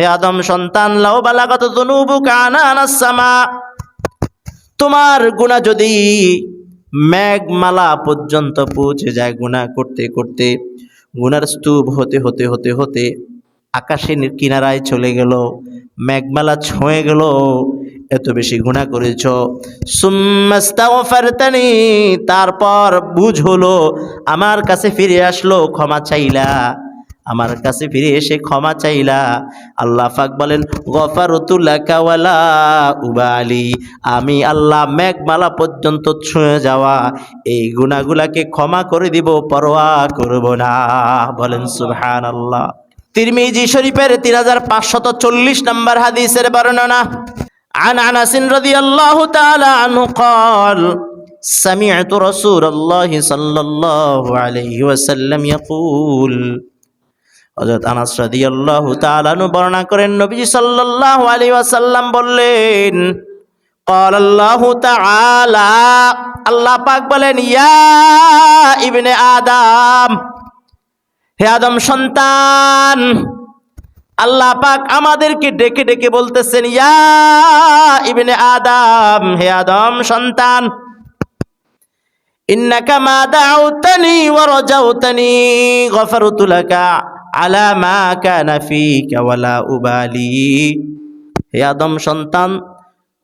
হে আদম সন্তান, লাউ বালাগাত যুনুবুকা আনানাস সামা, তোমার গুনাহ যদি মেঘমালা পর্যন্ত পৌঁছে যায়, গুনাহ করতে করতে গুনার স্তূপ হতে হতে হতে হতে আকাশের কিনারায় চলে গেল, মেঘমালা ছুঁয়ে গেল, এত বেশি গুনাহ করেছ। সুম্মাস্তাগফারতানি, তারপর বুঝ হলো, আমার কাছে ফিরে আসলো, ক্ষমা চাইলা, আমার কাছে ফিরে এসে ক্ষমা চাইলা। আল্লাহ পাক বলেন, গফারতু লাকা ওয়ালা উবালি, আমি আল্লাহ মেঘমালা পর্যন্ত ছুঁয়ে যাওয়া এই গুনাহগুলাকে ক্ষমা করে দিব, পরোয়া করব না। বলেন সুবহানাল্লাহ। তিরমিজি শরীফের 3540 নম্বর হাদিসের বর্ণনা। عن أنس رضي الله تعالى عنه قال سمعت رسول الله صلى الله عليه وسلم يقول, হযরত আনাস রাদিয়াল্লাহু তাআলা আনহু বর্ণনা করেন, নবীজি সাল্লাল্লাহু আলাইহি ওয়াসাল্লাম বললেন, قال الله تعالى, আল্লাহ পাক বলেন, ইয়া ইবনে আদম, হে আদম সন্তান। আল্লাহ পাক আমাদেরকে ডেকে ডেকে বলতেছেন, ইয়া ইবনে আদম, হে আদম সন্তান, ইন্নাকা মা দাউতানি ওয়া রাজাউতানি গফারতু লাকা আলা মা কানা ফিকা ওয়ালা উবালি। হে আদম সন্তান,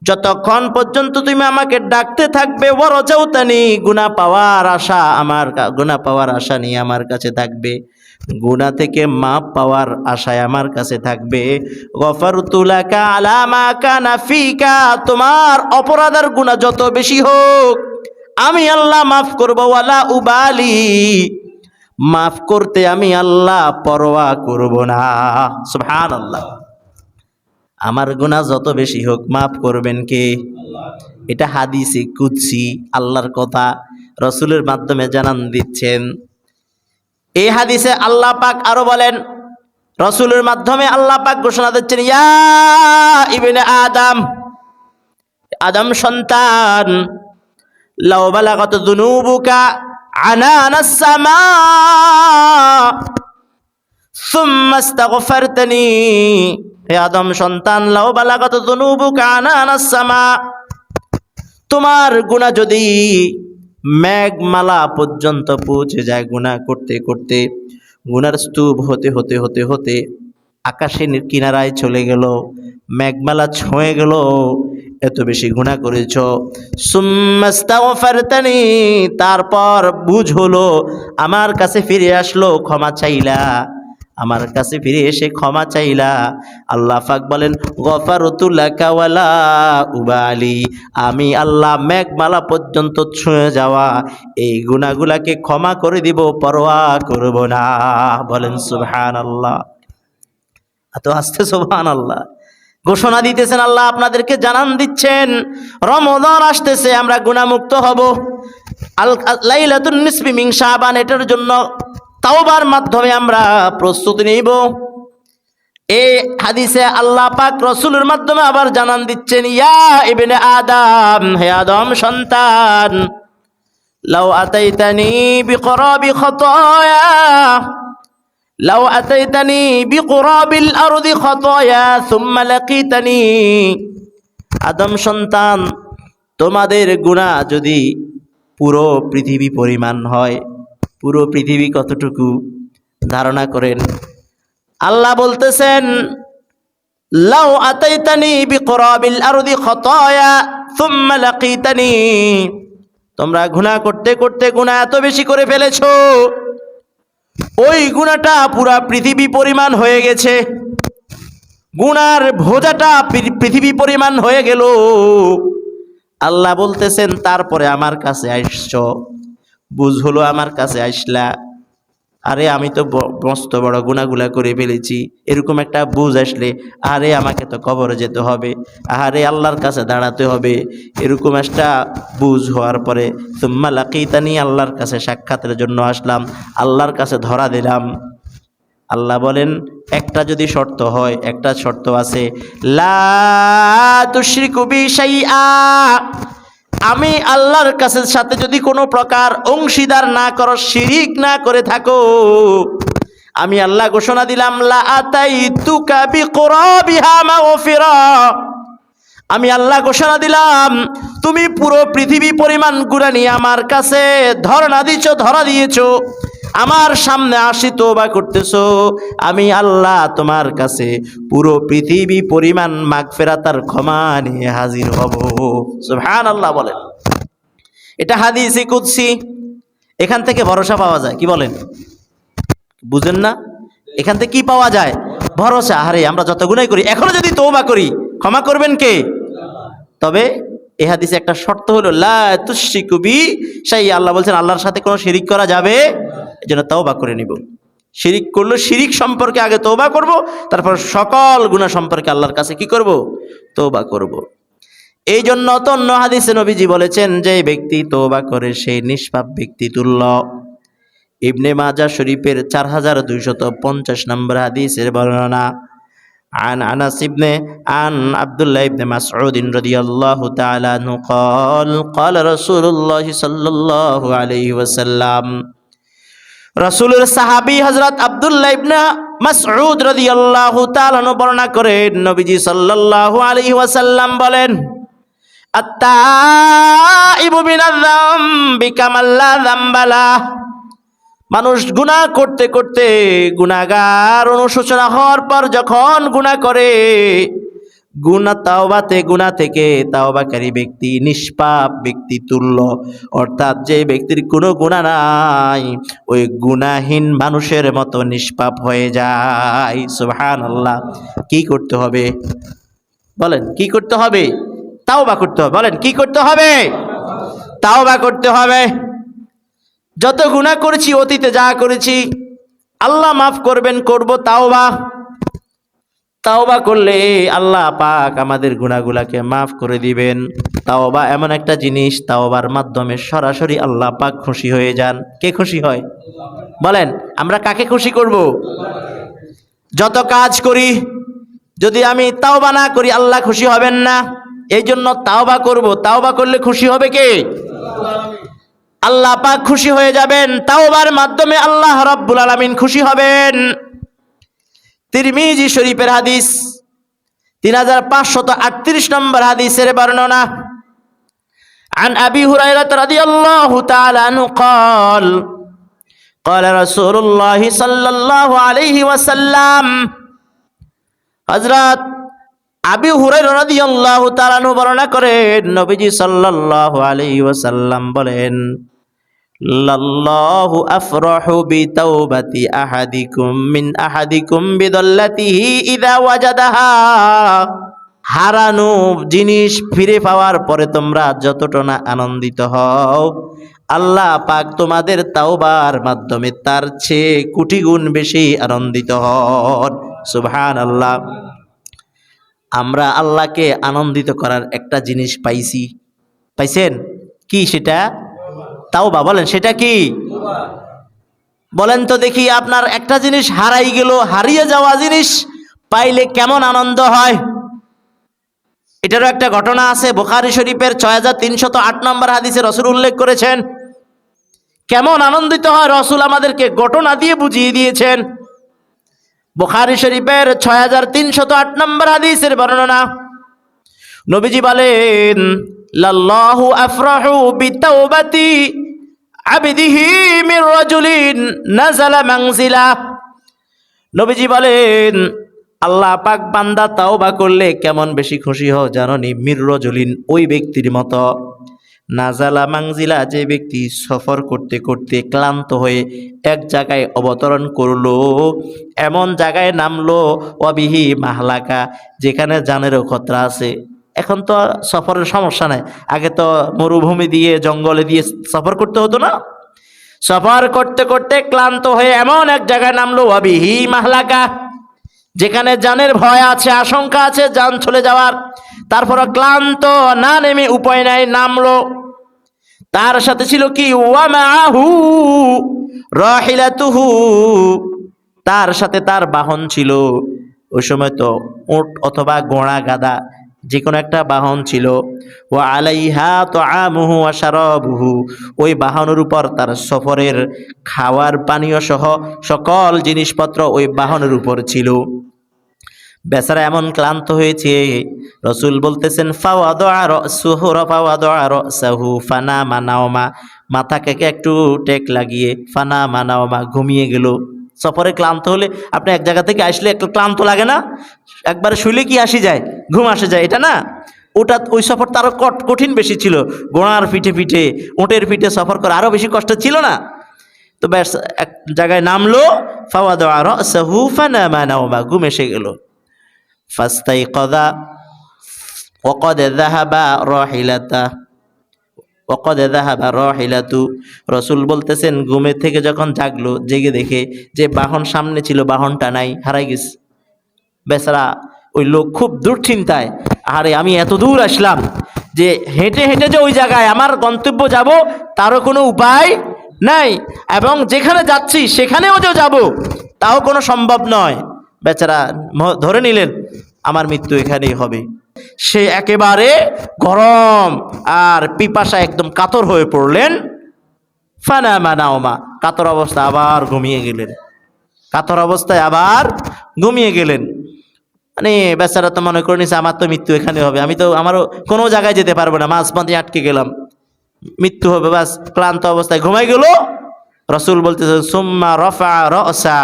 যতক্ষণ পর্যন্ত তুমি আমাকে ডাকতে থাকবে, ওয়া রাজাউতানি, গুনাহ পাওয়ার আশা, আমার গুনাহ পাওয়ার আশা নিয়ে আমার কাছে থাকবে, গুনাহ থেকে মাপ পাওয়ার আশায় আমার কাছে থাকবে, গফারতু লাকা আলা মা কানা ফিকা, তোমার অপরাধের গুনাহ যত বেশি হোক আমি আল্লাহ মাফ করব, ওয়ালা উবালি, মাফ করতে আমি আল্লাহ পরোয়া করব না। সুবহানাল্লাহ। আমার গুনাহ যত বেশি হোক মাফ করবেন কে? এটা হাদিসে কুদসি, আল্লাহর কথা রাসূলের মাধ্যমে জানান দিচ্ছেন। এই হাদিসে আল্লাহ পাক আরো বলেন, রাসূলের মাধ্যমে আল্লাহ পাক ঘোষণা দিচ্ছেন, ইয়া ইবনে আদম, আদম সন্তান, লাউ বালাগাত যুনুবুকা আনানাস সামা সুম্মা ইস্তাগফারতানি, হে আদম সন্তান, লাউ বালাগাত যুনুবুকা আনানাস সামা, তোমার গুনাহ যদি মেঘমালা পর্যন্ত পৌঁছে যায়, গুনাহ করতে করতে গুনার স্তূপ হতে হতে হতে হতে আকাশের কিনারায় চলে গেল, মেঘমালা ছুঁয়ে গেল, এত বেশি গুনাহ করেছ। সুম্মাস্তাগফারতানি, তারপর বুঝ হলো, আমার কাছে ফিরে আসলো, ক্ষমা চাইলা, আমার কাছে ফিরে এসে ক্ষমা চাইলা। আল্লাহ পাক বলেন, গফারতু লাকা ওয়ালা উবালি, আমি আল্লাহ মেঘমালা পর্যন্ত ছুঁয়ে যাওয়া এই গুনাহগুলাকে ক্ষমা করে দিব, পরোয়া করব না। বলেন সুবহানাল্লাহ। এত আস্তে সুবহানাল্লাহ ঘোষণা দিতেছেন আল্লাহ, আপনাদেরকে জানান দিচ্ছেন, রমজান আসতেছে, আমরা গুনাহমুক্ত হব। লাইলাতুন নিসফি মিন শাবান, এটার জন্য তাওবার মাধ্যমে আমরা প্রস্তুতি নিব। এই হাদিসে আল্লাহ পাক রাসূলের মাধ্যমে আবার জানান দিচ্ছেন, ইয়া ইবনে আদম, হে আদম সন্তান, লাউ আতাইতানি বিকরাবি খতায়া, লাউ আতাইতানি বিকুরাবিল আরদি খতায়া সুম্মা লাকিতানি, আদম সন্তান, তোমাদের গুনাহ যদি পুরো পৃথিবী পরিমাণ হয়, পুরো পৃথিবী কতটুকু ধারণা করেন? আল্লাহ বলতেছেন, লাউ আতাইতানি বিকুরাবিল আরদি খতায়া সুম্মা লাকিতানি, তোমরা গুনাহ করতে করতে গুনাহ এত বেশি করে ফেলেছো, ওই গুনাহটা পুরা পৃথিবী পরিমাণ হয়ে গেছে, গুনার বোঝাটা পৃথিবী পরিমাণ হয়ে গেল। আল্লাহ বলতেছেন, তারপরে আমার কাছে আসছো, বুঝ হলো আমার কাছে আসলা, আরে আমি তো মস্ত বড় গুনাহগুলা করে ফেলেছি, এরকম একটা বুঝ আসলে, আরে আমাকে তো কবরে যেতে হবে, আরে আল্লাহর কাছে দাঁড়াতে হবে, এরকম একটা বুঝ হওয়ার পরে সুম্মা লাকিতানি, আল্লাহর কাছে সাক্ষাতের জন্য আসলাম, আল্লাহর কাছে ধরা দিলাম। আল্লাহ বলেন, একটা যদি শর্ত হয়, একটা শর্ত আছে, লা তুশরিকু বি শাইআ, আমি আল্লাহর কাছে সাথে যদি কোনো প্রকার অংশীদার না করো, শিরিক না করে থাকো, আমি আল্লাহ ঘোষণা দিলাম লা আতাইতুকা বিকুরাবিহা মাগফিরা, আমি আল্লাহ ঘোষণা দিলাম তুমি পুরো পৃথিবী পরিমাণ গুনাহ নিয়ে আমার কাছে ধরা দিয়েছো, আমার সামনে আসি তওবা করতেছো, আমি আল্লাহ তোমার কাছে পুরো পৃথিবী পরিমাণ মাগফিরাতার ক্ষমা নিয়ে হাজির হব। সুবহানাল্লাহ বলেন। এটা হাদিসে কুদসি, এখান থেকে ভরসা পাওয়া যায়। কি বলেন, বুঝেন না? এখান থেকে কি পাওয়া যায়? ভরসা। আরে আমরা যত গুনাহ করি এখনো যদি তওবা করি ক্ষমা করবেন কে? তবে এই হাদিসে একটা শর্ত হলো লা তুশরিকু বি শাই, আল্লাহ বলছেন আল্লাহর সাথে কোনো শিরিক করা যাবে, এজন্য তওবা করে নিব। শিরিক করলে শিরিক সম্পর্কে আগে তওবা করব, তারপর সকল গুনাহ সম্পর্কে আল্লাহর কাছে কি করব? তওবা করব। এই জন্য তো অন্য হাদিসে নবীজি বলেছেন যে ব্যক্তি তওবা করে সেই নিষ্পাপ ব্যক্তি তুল্য। ইবনে মাজাহ শরীফের 4250 নম্বর হাদিসের বর্ণনা। عن أنس بن عن عبد الله بن مسعود رضي الله تعالى عنه قال قال رسول الله صلى الله عليه وسلم, রাসূলের সাহাবী হযরত আব্দুল্লাহ ইবনে মাসউদ রাদিয়াল্লাহু তাআলা বর্ণনা করেন নবীজি সাল্লাল্লাহু আলাইহি ওয়াসাল্লাম বলেন, আত-তাইবু মিনায যামবি কামান লা যামবা লাহ, মানুষ গুনাহ করতে করতে গুনাহগার অনুশোচনা হওয়ার পর যখন গুনাহ করে, গুনাহ থেকে তাওবাকারী ব্যক্তি নিষ্পাপ ব্যক্তি তুল্য। অর্থাৎ যে ব্যক্তির কোনো গুনাহ নাই ওই গুনাহহীন মানুষের মতো নিষ্পাপ হয়ে যায়। সুবহানাল্লাহ। কি করতে হবে বলেন? কি করতে হবে? তাওবা করতে হবে। বলেন কি করতে হবে? তাওবা করতে হবে। যত গুনাহ করেছি, অতীতে যা করেছি আল্লাহ মাফ করবেন, করব তাওবা। তাওবা করলে আল্লাহ পাক আমাদের গুনাহগুলোকে মাফ করে দিবেন। তাওবা এমন একটা জিনিস, তাওবার মাধ্যমে সরাসরি আল্লাহ পাক খুশি হয়ে যান। কে খুশি হয় বলেন? আমরা কাকে খুশি করব? যত কাজ করি যদি আমি তাওবা না করি আল্লাহ খুশি হবেন না। এই জন্য তাওবা করব। তাওবা করলে খুশি হবে কে? আল্লাহ পাক খুশি হয়ে যাবেন। তাওবার মাধ্যমে আল্লাহ রাব্বুল আলামিন খুশি হবেন। তিরমিজি শরীফের হাদিস 3538 নম্বর হাদিসের বর্ণনা। عن أبي هريرة رضي الله تعالى عنه قال قال رسول الله صلى الله عليه وسلم, হযরত আবু হুরায়রা রাদিয়াল্লাহু তাআলা আনহু বর্ণনা করেন নবীজি সাল্লাল্লাহু আলাইহি ওয়াসাল্লাম বলেন, লাল্লাহু আফরাহু বিতাওবাতি আহাদিকুম মিন আহাদিকুম বিদাল্লাতিহি ইযা ওয়াজাদাহা, হারানো জিনিস ফিরে পাওয়ার পরে তোমরা যতটা না আনন্দিত হও, আল্লাহ পাক তোমাদের তাওবার মাধ্যমে তার চেয়ে কোটি গুণ বেশি আনন্দিত হন। সুবহানাল্লাহ। আমরা আল্লাহকে আনন্দিত করার একটা জিনিস পাইছেন? কি সেটা? তাওবা। বলেন সেটা কি? বলেন তো দেখি, আপনার একটা জিনিস হারাই গেল, হারিয়ে যাওয়া জিনিস পাইলে কেমন আনন্দ হয়? এটারও একটা ঘটনা আছে। বুখারী শরীফের 6308 নম্বর হাদিসে রাসূল উল্লেখ করেছেন। কেমন আনন্দিত হয় রাসূল আমাদেরকে ঘটনা দিয়ে বুঝিয়ে দিয়েছেন। বুখারী শরীফের 6308 নম্বর হাদিসের বর্ণনা। নবীজি বলেন, লাল্লাহু আফরাহু বিতাওবাতি আবদিহি মির রাজুলিন নাযালা মানজিলা। নবীজি বলেন, আল্লাহ পাক বান্দা তাওবা করলে কেমন বেশি খুশি হয় জানোনি? মির রাজুলিন, ওই ব্যক্তির মতো। নাযালা মানজিলা, যে ব্যক্তি সফর করতে করতে ক্লান্ত হয়ে এক জায়গায় অবতরণ করলো, এমন জায়গায় নামলো ওয়াবিহি মাহলাকা, যেখানে জানেরও খতরা আছে। এখন তো সফরের সমস্যা নাই, আগে তো মরুভূমি দিয়ে জঙ্গলে দিয়ে সফর করতে হতো না। সফর করতে করতে ক্লান্ত হয়ে এমন এক জায়গায় নামলো ওয়াবিহি মাহলাকা, যেখানে জানের ভয় আছে, আশঙ্কা আছে জান চলে যাওয়ার। তারপর ক্লান্ত না নেমে উপায় নাই, নামলো। তার সাথে ছিল কি? ওয়া মাআহু রাহিলাতুহু, তার সাথে তার বাহন ছিল। ওই সময় তো উট অথবা ঘোড়া গাধা যে কোনো একটা বাহন ছিল। ওয়া আলাইহা তাআমুহু ওয়া শারাবুহু, ওই বাহনের উপর তার সফরের খাওয়ার পানীয় সহ সকল জিনিসপত্র ওই বাহনের উপর ছিল। বেচারা এমন ক্লান্ত হয়েছে, রসুল বলতেছেন ফানামা নাওমা, মাথাকে একটু টেক লাগিয়ে ফানামা নাওমা, ঘুমিয়ে গেল। সফরে ক্লান্ত হলে আপনি এক জায়গা থেকে আসলে একটু ক্লান্ত লাগে না? একবার শুইলে কি আসি যায়, ঘুম আসে যায়, এটা না? ওই সফরটা আরো কঠিন বেশি ছিল। ঘোড়ার পিঠে পিঠে, উটের পিঠে সফর করা আরো বেশি কষ্ট ছিল না? তো ব্যাস এক জায়গায় নামলো, ফাওয়াদা রাসাহু ফানামা নাওমা, ঘুম এসে গেল। ফাস্তাইকাযা ওয়াকাদ যাহাবা রাহিলাতু, রসুল বলতেছেন ঘুমের থেকে যখন জাগলো, জেগে দেখে যে বাহন সামনে ছিল, বাহনটা নাই, হারাই গেছে। বেচারা ওই লোক খুব দুশ্চিন্তায়, আরে আমি এত দূর আসলাম, যে হেঁটে হেঁটে যে ওই জায়গায় আমার গন্তব্য যাব তারও কোনো উপায় নাই, এবং যেখানে যাচ্ছি সেখানেও যে যাব তাও কোনো সম্ভব নয়। বেচারা ধরে নিলেন আমার মৃত্যু এখানেই হবে। সে একেবারে গরম আর পিপাসা একদম কাতর হয়ে পড়লেন। ফানামা নাওমা, কাতর অবস্থায় আবার ঘুমিয়ে গেলেন। কাতর অবস্থায় আবার ঘুমিয়ে গেলেন। মানে বেচারা তো মনে করে নিছে আমার তো মৃত্যু এখানে হবে, আমি তো আমারও কোনো জায়গায় যেতে পারবো না, মাঝপথে আটকে গেলাম, মৃত্যু হবে। বাস ক্লান্ত অবস্থায় ঘুমাই গেল। রসুল বলতেছে সুম্মা রফা রাসা,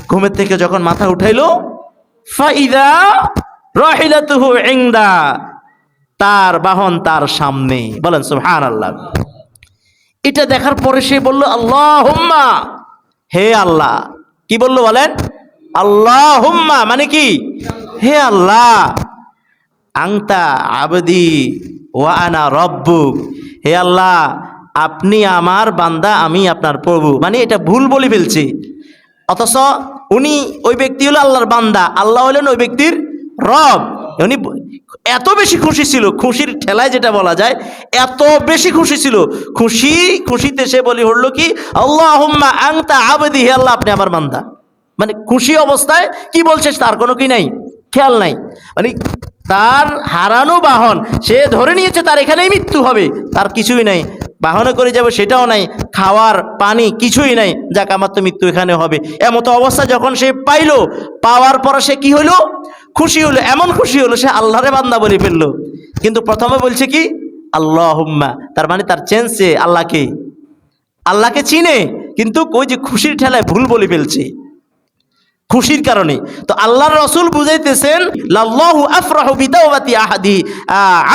ঘুমের থেকে যখন মাথা উঠাইলো, ফাইদা রাহিলাতুহু ইনদা, তার বাহন তার সামনে। বলেন সুবহানাল্লাহ। এটা দেখার পরে সে বলল আল্লাহুম্মা, হে আল্লাহ। কি বলল বলেন? আল্লাহুম্মা মানে কি? হে আল্লাহ, আনতা আবদি ওয়া আনা রব্বুক, হে আল্লাহ আপনি আমার বান্দা, আমি আপনার প্রভু। মানে এটা ভুল বলে ফেলছি, অথচ উনি ওই ব্যক্তি হলো আল্লাহর বান্দা, আল্লাহ হলেন ওই ব্যক্তির রব। উনি এত বেশি খুশি ছিল, খুশির ঠেলায় যেটা বলা যায়, এত বেশি খুশি ছিল, খুশিতে সে বলি হলো কি আল্লাহুম্মা আনতা আবদি, হে আল্লাহ আপনি আমার বান্দা। মানে খুশি অবস্থায় কি বলছে তার কোনো কি নাই, খেয়াল নাই। মানে তার হারানো বাহন সে ধরে নিয়েছে তার এখানেই মৃত্যু হবে, তার কিছুই নাই, বাহনে করে যাবে সেটাও নাই, খাওয়ার পানি কিছুই নাই, যাক আমার তো মৃত্যু এখানে হবে। এমতো অবস্থা যখন সে পাইলো, পাওয়ার পর সে কি হইলো? খুশি হলো, এমন খুশি হলো সে আল্লাহরে বান্দা বলে ফেললো। কিন্তু প্রথমে বলছে কি আল্লাহুম্মা, তার মানে তার চেঞ্জে আল্লাহকে চিনে, কিন্তু ওই যে খুশির ঠেলায় ভুল বলে ফেলছে, খুশির কারণে। তো আল্লাহর রাসূল বুঝাইতেছেন লাল্লাহু আফরাহু বিতাওবাতি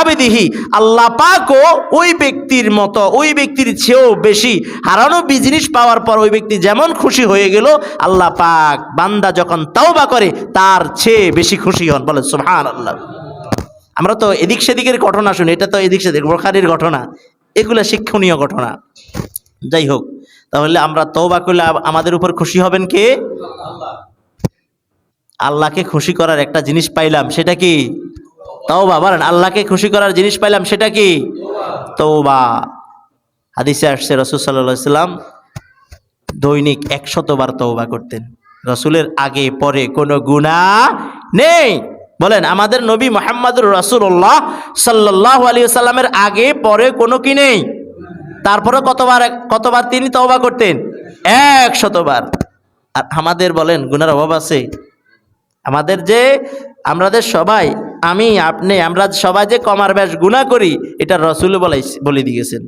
আবদিহি, আল্লাহ পাকও ওই ব্যক্তির মতো, ওই ব্যক্তির চেয়েও বেশি হারানো জিনিস পাওয়ার পর ওই ব্যক্তি যেমন খুশি হয়ে গেল, আল্লাহ পাক বান্দা যখন তাওবা করে তার চেয়ে বেশি খুশি হন। বলে সুবহানাল্লাহ। আমরা তো এদিক সেদিকের ঘটনা শুনি, এটা তো এদিক সেদিক বুখারীর ঘটনা, এগুলো শিক্ষণীয় ঘটনা। যাই হোক, তাহলে আমরা তওবা করলে আমাদের উপর খুশি হবেন কে? আল্লাহকে খুশি করার একটা জিনিস পাইলাম, সেটা কি? তওবা। বলেন আল্লাহকে খুশি করার জিনিস পাইলাম, সেটা কি? তওবা। হাদিসে আসছে রাসূল সাল্লাল্লাহু আলাইহি সাল্লাম দৈনিক 100 বার তওবা করতেন। রাসূলের আগে পরে কোনো গুনাহ নেই। বলেন আমাদের নবী মুহাম্মদুর রাসূলুল্লাহ সাল্লাল্লাহু আলাইহি সাল্লামের আগে পরে কোনো কি নেই। তারপরে কতবার তিনি তওবা করতেন? 100 বার। আর আমাদের বলেন গুনার অভাব আছে? আমাদের সবাই, আমি আপনি আমরা সবাই যে কমার বেশ গুনাহ করি, এটা রাসূল বলে দিয়েছেন।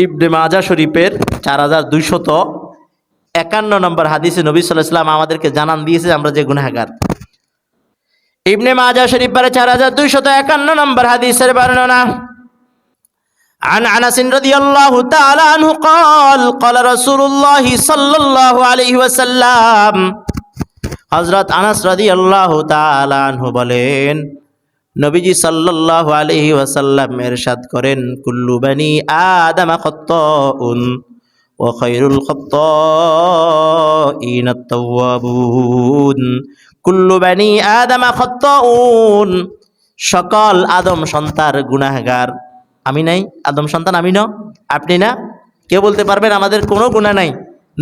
ইবনে মাজাহ শরীফের 4251 নম্বর হাদিসে নবী সাল্লাল্লাহু আলাইহি ওয়াসাল্লাম আমাদেরকে জানান দিয়েছে আমরা যে গুনাহগার। ইবনে মাজাহ শরীফের 4251 নম্বর হাদিসের বর্ণনা, عن أنس رضي الله تعالى عنه قال قال رسول الله صلى الله عليه وسلم, হযরত আনাস রাদিয়াল্লাহু তাআলা আনহু বলেন নবীজি সাল্লাল্লাহু আলাইহি ওয়াসাল্লাম ইরশাদ করেন, কুল্লু বানি আদম খাত্তাউন ওয়া খায়রুল খাত্তাইন আত-তাওয়াবুন। কুল্লু বানি আদম খাত্তাউন, সকল আদম সন্তান গুনাহগার। আমি নাই? আদম সন্তান আমি না? আপনি না? কে বলতে পারবেন আমাদের কোনো গুনাহ নাই?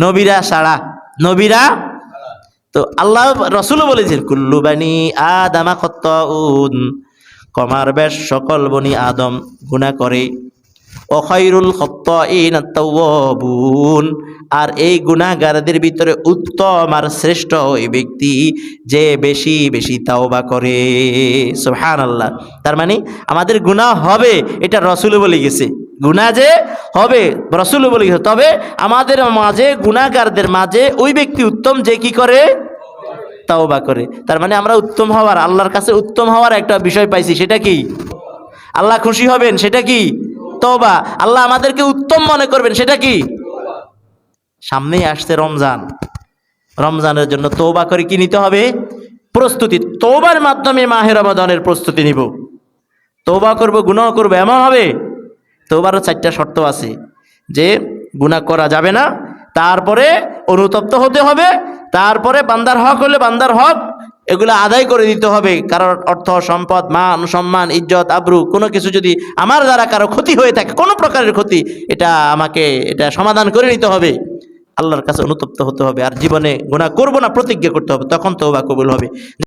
নবীরা ছাড়া, নবীরা। তো আল্লাহ রাসূলও বলেছেন কুল্লু বানি আদম খাত্তাউন, কমার বেশ সকল বনি আদম গুনাহ করে। খায়রুল খাত্তাইন আত-তাওয়াবুন, আর এই গুনাহগারদের ভিতরে উত্তম আর শ্রেষ্ঠ ওই ব্যক্তি যে বেশি বেশি তাওবা করে। সুবহানাল্লাহ। তার মানে আমাদের গুনাহ হবে এটা রাসূল বলে গেছে, গুনাহ যে হবে রাসূল বলে গেছে, তবে আমাদের মাঝে গুনাহগারদের মাঝে ওই ব্যক্তি উত্তম যে কি করে, তাওবা করে। তার মানে আমরা উত্তম হওয়ার, আল্লাহর কাছে উত্তম হওয়ার একটা বিষয় পাইছি, সেটা কি? আল্লাহ খুশি হবেন, সেটা কি? তওবা। আল্লাহ আমাদেরকে উত্তম মনে করবেন, সেটা কি? সামনেই আসছে রমজান, রমজানের জন্য তওবা করে কি নিতে হবে? প্রস্তুতি। তওবার মাধ্যমে মাহে রমাদানের প্রস্তুতি নিব। তওবা করব, গুনাহ করব এমন হবে। তওবারও 4টা শর্ত আছে, যে গুনাহ করা যাবে না, তারপরে অনুতপ্ত হতে হবে, তারপরে বান্দার হক হলে বান্দার হক এগুলো আদায় করে দিতে হবে। কারোর অর্থ সম্পদ, মান সম্মান, ইজ্জত আবরু কোনো কিছু যদি আমার দ্বারা কারো ক্ষতি হয়ে থাকে, কোনো প্রকারের ক্ষতি, এটা আমাকে এটা সমাধান করে নিতে হবে। আল্লাহর কাছে অনুতপ্ত হতে হবে, আর জীবনে গুনাহ করব না প্রতিজ্ঞা করতে হবে, তখন তওবা কবুল হবে।